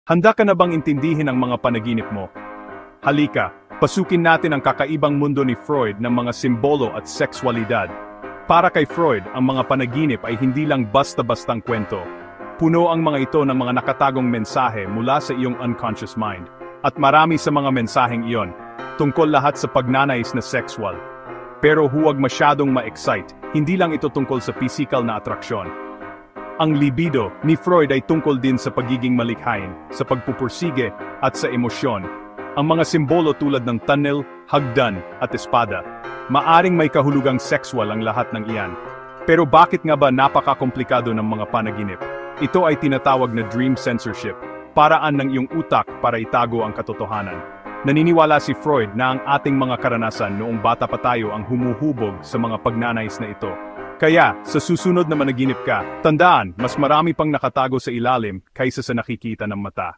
Handa ka na bang intindihin ang mga panaginip mo? Halika, pasukin natin ang kakaibang mundo ni Freud ng mga simbolo at sexualidad. Para kay Freud, ang mga panaginip ay hindi lang basta-bastang kwento. Puno ang mga ito ng mga nakatagong mensahe mula sa iyong unconscious mind. At marami sa mga mensaheng iyon, tungkol lahat sa pagnanais na sexual. Pero huwag masyadong ma-excite, hindi lang ito tungkol sa physical na atraksyon. Ang libido ni Freud ay tungkol din sa pagiging malikhain, sa pagpupursige at sa emosyon. Ang mga simbolo tulad ng tunnel, hagdan at espada, maaring may kahulugang sexual ang lahat ng iyan. Pero bakit nga ba napaka-komplikado ng mga panaginip? Ito ay tinatawag na dream censorship, paraan ng iyong utak para itago ang katotohanan. Naniniwala si Freud na ang ating mga karanasan noong bata pa tayo ang humuhubog sa mga pagnanais na ito. Kaya, sa susunod na managinip ka, tandaan, mas marami pang nakatago sa ilalim kaysa sa nakikita ng mata.